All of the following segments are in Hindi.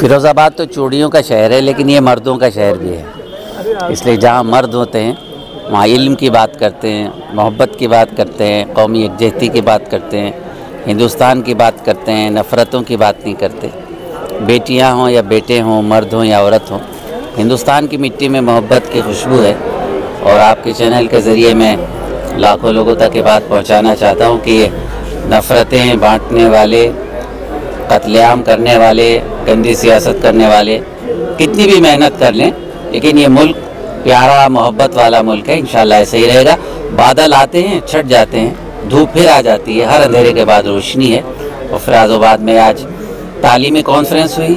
फिरोज़ाबाद तो चूड़ियों का शहर है, लेकिन ये मर्दों का शहर भी है। इसलिए जहाँ मर्द होते हैं वहाँ इल्म की बात करते हैं, मोहब्बत की बात करते हैं, कौमी यकजहती की बात करते हैं, हिंदुस्तान की बात करते हैं, नफ़रतों की बात नहीं करते। बेटियाँ हों या बेटे हों, मर्द हों या औरत हों, हिंदुस्तान की मिट्टी में मोहब्बत की खुशबू है। और आपके चैनल के ज़रिए मैं लाखों लोगों तक ये बात पहुँचाना चाहता हूँ कि नफ़रतें बांटने वाले, कत्लेआम करने वाले, गंदी सियासत करने वाले कितनी भी मेहनत कर लें, लेकिन ये मुल्क प्यारा मोहब्बत वाला मुल्क है। इंशाल्लाह ऐसे ही रहेगा। बादल आते हैं, छट जाते हैं, धूप फिर आ जाती है, हर अंधेरे के बाद रोशनी है। और फिरोज़ाबाद में आज तालीमी कॉन्फ्रेंस हुई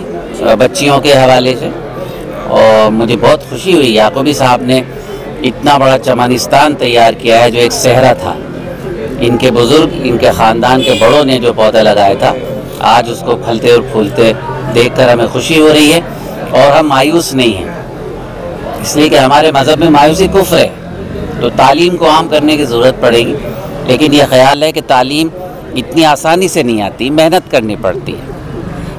बच्चियों के हवाले से, और मुझे बहुत खुशी हुई। याकूबी साहब ने इतना बड़ा चमनिस्तान तैयार किया है, जो एक सहरा था। इनके बुज़ुर्ग, इनके ख़ानदान के बड़ों ने जो पौधा लगाया था, आज उसको फलते और फूलते देखकर हमें खुशी हो रही है। और हम मायूस नहीं हैं, इसलिए कि हमारे मज़हब में मायूसी कुफ्र है। तो तालीम को आम करने की ज़रूरत पड़ेगी, लेकिन यह ख्याल है कि तालीम इतनी आसानी से नहीं आती, मेहनत करनी पड़ती है।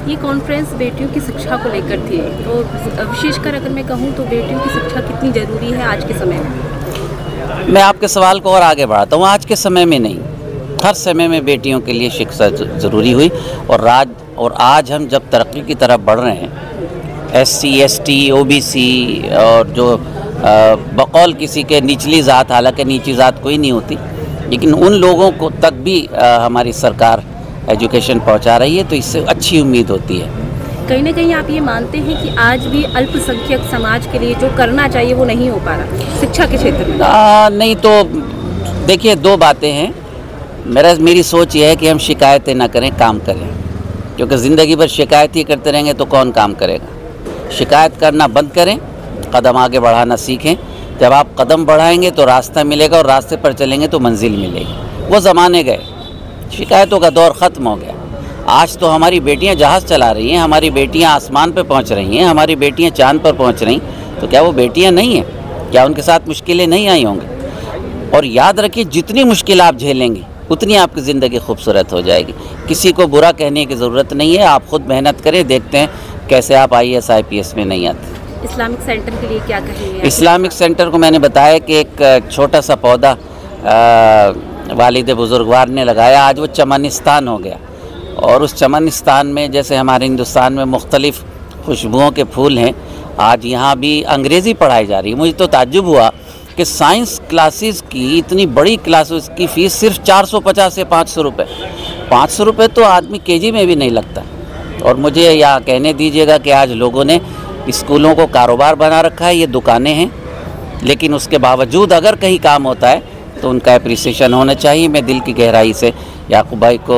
ये कॉन्फ्रेंस बेटियों की शिक्षा को लेकर थी, तो विशेषकर अगर मैं कहूँ तो बेटियों की शिक्षा कितनी ज़रूरी है आज के समय में? मैं आपके सवाल को और आगे बढ़ाता हूँ। आज के समय में नहीं, हर समय में बेटियों के लिए शिक्षा ज़रूरी हुई। और आज हम जब तरक्की की तरफ बढ़ रहे हैं, SC, ST, OBC और जो बकौल किसी के निचली ज़ात, हालांकि निचली ज़ात कोई नहीं होती, लेकिन उन लोगों को तक भी हमारी सरकार एजुकेशन पहुंचा रही है, तो इससे अच्छी उम्मीद होती है। कहीं ना कहीं आप ये मानते हैं कि आज भी अल्पसंख्यक समाज के लिए जो करना चाहिए वो नहीं हो पा रहा शिक्षा के क्षेत्र में? नहीं, तो देखिए, दो बातें हैं। मेरी सोच ये है कि हम शिकायतें ना करें, काम करें, क्योंकि ज़िंदगी भर शिकायत ही करते रहेंगे तो कौन काम करेगा। शिकायत करना बंद करें, कदम आगे बढ़ाना सीखें। जब आप कदम बढ़ाएंगे तो रास्ता मिलेगा, और रास्ते पर चलेंगे तो मंजिल मिलेगी। वो ज़माने गए, शिकायतों का दौर ख़त्म हो गया। आज तो हमारी बेटियां जहाज़ चला रही हैं, हमारी बेटियां आसमान पर पहुंच रही हैं, हमारी बेटियां चांद पर पहुंच रही, तो क्या वो बेटियां नहीं हैं? क्या उनके साथ मुश्किलें नहीं आई होंगी? और याद रखिए, जितनी मुश्किल आप झेलेंगी उतनी आपकी ज़िंदगी खूबसूरत हो जाएगी। किसी को बुरा कहने की ज़रूरत नहीं है। आप खुद मेहनत करें, देखते हैं कैसे आप IAS IPS में नहीं आते। इस्लामिक सेंटर के लिए क्या कहेंगे? इस्लामिक सेंटर को मैंने बताया कि एक छोटा सा पौधा वालिद बुजुर्गवार ने लगाया, आज वो चमनिस्तान हो गया। और उस चमनिस्तान में, जैसे हमारे हिंदुस्तान में मुख्तलिफ़ खुशबुओं के फूल हैं, आज यहाँ भी अंग्रेज़ी पढ़ाई जा रही है। मुझे तो ताज्जुब हुआ कि साइंस क्लासेस की, इतनी बड़ी क्लासेस की फ़ीस सिर्फ 450 से 500 रुपये। 500 रुपये तो आदमी KG में भी नहीं लगता। और मुझे यहाँ कहने दीजिएगा कि आज लोगों ने स्कूलों को कारोबार बना रखा है, ये दुकानें हैं, लेकिन उसके बावजूद अगर कहीं काम होता है तो उनका अप्रिसिएशन होना चाहिए। मैं दिल की गहराई से याकूब भाई को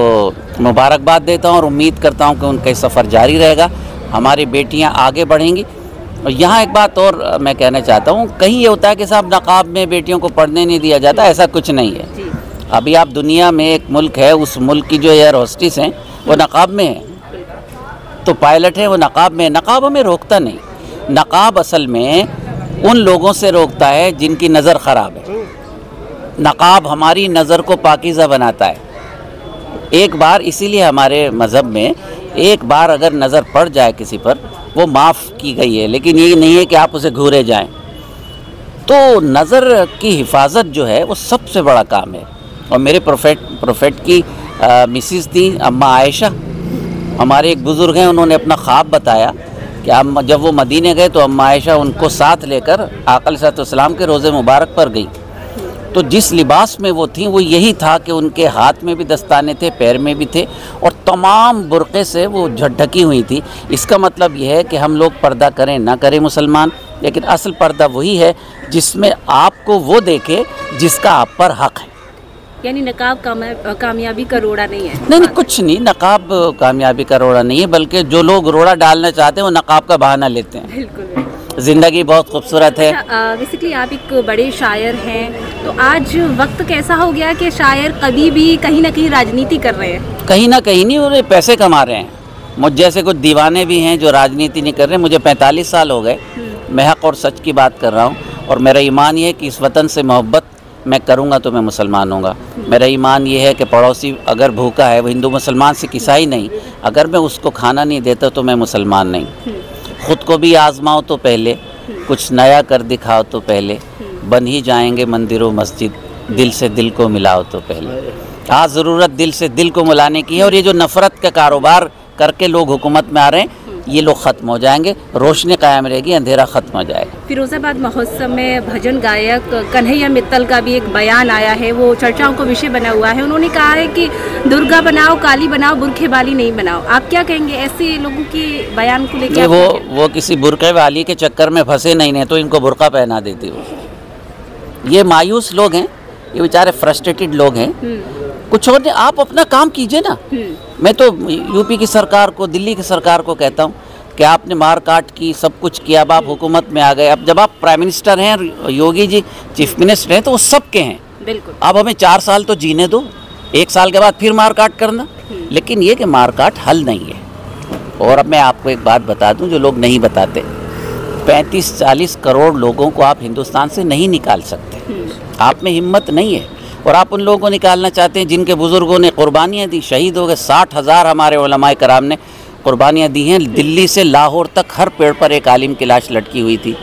मुबारकबाद देता हूँ और उम्मीद करता हूँ कि उनका सफ़र जारी रहेगा, हमारी बेटियाँ आगे बढ़ेंगी। और यहाँ एक बात और मैं कहना चाहता हूँ, कहीं ये होता है कि साहब नकाब में बेटियों को पढ़ने नहीं दिया जाता, ऐसा कुछ नहीं है। अभी आप दुनिया में एक मुल्क है, उस मुल्क की जो एयर होस्टेस हैं वो नकाब में है, तो पायलट है वो नकाब में। नकाब हमें रोकता नहीं, नकाब असल में उन लोगों से रोकता है जिनकी नज़र ख़राब है। नकाब हमारी नज़र को पाकीज़ा बनाता है। एक बार, इसीलिए हमारे मज़हब में एक बार अगर नज़र पड़ जाए किसी पर, वो माफ़ की गई है, लेकिन ये नहीं है कि आप उसे घूरे जाएं। तो नज़र की हिफाजत जो है वो सबसे बड़ा काम है। और मेरे प्रोफेट की मिसिस थी अम्मा आयशा, हमारे एक बुज़ुर्ग हैं, उन्होंने अपना ख्वाब बताया कि हम जब वो मदीने गए तो अम्मा आयशा उनको साथ लेकर आका अलैहिस्सलाम के रोज़े मुबारक पर गई। तो जिस लिबास में वो थी वो यही था कि उनके हाथ में भी दस्ताने थे, पैर में भी थे, और तमाम बुर्क़े से वो ढकी हुई थी। इसका मतलब यह है कि हम लोग पर्दा करें ना करें मुसलमान, लेकिन असल पर्दा वही है जिसमें आपको वो देखे जिसका आप पर हक़ है। यानी नकाब कामयाबी का रोड़ा नहीं है? नहीं, कुछ नहीं, नकाब कामयाबी का रोड़ा नहीं है, बल्कि जो लोग रोड़ा डालना चाहते हैं वो नकाब का बहाना लेते हैं। बिल्कुल। ज़िंदगी बहुत खूबसूरत है। बेसिकली आप एक बड़े शायर हैं, तो आज वक्त कैसा हो गया कि शायर कभी भी कहीं ना कहीं राजनीति कर रहे हैं? कहीं ना कहीं नहीं, और पैसे कमा रहे हैं। मुझ जैसे कुछ दीवाने भी हैं जो राजनीति नहीं कर रहे। मुझे 45 साल हो गए, मैं हक़ और सच की बात कर रहा हूँ, और मेरा ईमान ये है कि इस वतन से मोहब्बत मैं करूँगा तो मैं मुसलमान होऊंगा। मेरा ईमान ये है कि पड़ोसी अगर भूखा है, वो हिंदू मुसलमान सिख ईसाई नहीं, अगर मैं उसको खाना नहीं देता तो मैं मुसलमान नहीं। ख़ुद को भी आजमाओ तो पहले, कुछ नया कर दिखाओ तो पहले, बन ही जाएंगे मंदिरों मस्जिद, दिल से दिल को मिलाओ तो पहले। आज ज़रूरत दिल से दिल को मिलाने की है, और ये जो नफ़रत का कारोबार करके लोग हुकूमत में आ रहे हैं, ये लोग ख़त्म हो जाएंगे, रोशनी कायम रहेगी, अंधेरा ख़त्म हो जाएगा। फिरोज़ाबाद महोत्सव में भजन गायक कन्हैया मित्तल का भी एक बयान आया है, वो चर्चाओं का विषय बना हुआ है। उन्होंने कहा है कि दुर्गा बनाओ, काली बनाओ, बुरखे वाली नहीं बनाओ। आप क्या कहेंगे ऐसे लोगों के बयान को लेकर? वो किसी बुरखे वाली के चक्कर में फंसे नहीं तो इनको बुरका पहना देती हो। ये मायूस लोग हैं, ये बेचारे फ्रस्ट्रेटेड लोग हैं। कुछ और नहीं, आप अपना काम कीजिए ना। मैं तो यूपी की सरकार को, दिल्ली की सरकार को कहता हूँ कि आपने मार काट की, सब कुछ किया, अब आप हुकूमत में आ गए। अब जब आप प्राइम मिनिस्टर हैं, योगी जी चीफ मिनिस्टर हैं, तो वो सबके हैं। बिल्कुल। अब हमें 4 साल तो जीने दो, 1 साल के बाद फिर मार काट करना। लेकिन ये कि मार काट हल नहीं है। और अब मैं आपको एक बात बता दूं जो लोग नहीं बताते, 35-40 करोड़ लोगों को आप हिंदुस्तान से नहीं निकाल सकते। आप में हिम्मत नहीं है, और आप उन लोगों को निकालना चाहते हैं जिनके बुज़ुर्गों ने कुर्बानियाँ दी, शहीद हो गए। 60,000 हमारे उलमाए कराम ने कुर्बानियाँ दी हैं। दिल्ली से लाहौर तक हर पेड़ पर एक आलिम की लाश लटकी हुई थी।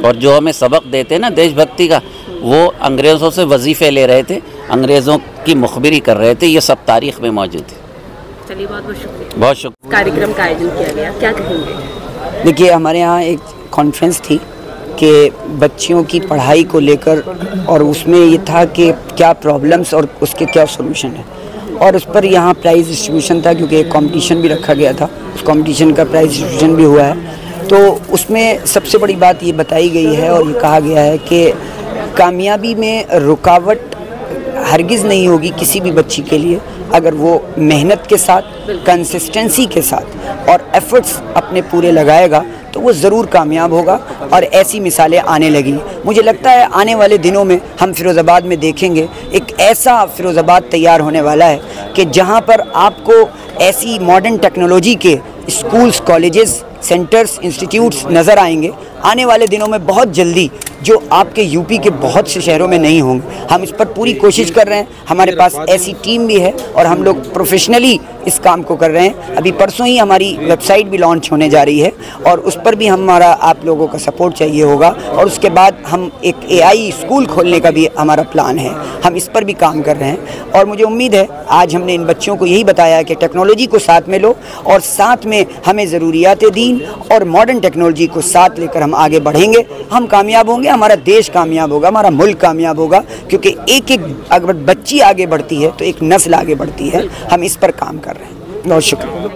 और जो हमें सबक देते हैं ना देशभक्ति का, वो अंग्रेज़ों से वजीफ़े ले रहे थे, अंग्रेज़ों की मुखबिरी कर रहे थे। ये सब तारीख़ में मौजूद है। चलिए, बहुत बहुत शुक्रिया। बहुत शुक्रिया। कार्यक्रम का आयोजन किया गया, क्या कहेंगे? देखिए, हमारे यहाँ एक कॉन्फ्रेंस थी कि बच्चियों की पढ़ाई को लेकर, और उसमें ये था कि क्या प्रॉब्लम्स और उसके क्या सॉल्यूशन है, और उस पर यहाँ प्राइज़ डिस्ट्रीब्यूशन था, क्योंकि एक कंपटीशन भी रखा गया था। उस कंपटीशन का प्राइज़ डिस्ट्रीब्यूशन भी हुआ है। तो उसमें सबसे बड़ी बात ये बताई गई है और ये कहा गया है कि कामयाबी में रुकावट हरगिज़ नहीं होगी किसी भी बच्ची के लिए, अगर वो मेहनत के साथ, कंसिस्टेंसी के साथ और एफर्ट्स अपने पूरे लगाएगा तो वो ज़रूर कामयाब होगा। और ऐसी मिसालें आने लगी। मुझे लगता है आने वाले दिनों में हम फिरोज़ाबाद में देखेंगे एक ऐसा फिरोज़ाबाद तैयार होने वाला है कि जहाँ पर आपको ऐसी मॉडर्न टेक्नोलॉजी के स्कूल्स, कॉलेजेस, सेंटर्स, इंस्टीट्यूट्स नज़र आएंगे आने वाले दिनों में बहुत जल्दी, जो आपके यूपी के बहुत से शहरों में नहीं होंगे। हम इस पर पूरी कोशिश कर रहे हैं। हमारे पास ऐसी टीम भी है और हम लोग प्रोफेशनली इस काम को कर रहे हैं। अभी परसों ही हमारी वेबसाइट भी लॉन्च होने जा रही है और उस पर भी हमारा आप लोगों का सपोर्ट चाहिए होगा। और उसके बाद हम एक AI स्कूल खोलने का भी हमारा प्लान है। हम इस पर भी काम कर रहे हैं और मुझे उम्मीद है आज हमने इन बच्चों को यही बताया कि टेक्नोलॉजी को साथ में लो और साथ में हमें ज़रूरियात दीन और मॉडर्न टेक्नोलॉजी को साथ लेकर हम आगे बढ़ेंगे। हम कामयाब होंगे, हमारा देश कामयाब होगा, हमारा मुल्क कामयाब होगा, क्योंकि एक एक अगर बच्ची आगे बढ़ती है तो एक नस्ल आगे बढ़ती है। हम इस पर काम कर रहे हैं। बहुत शुक्रिया।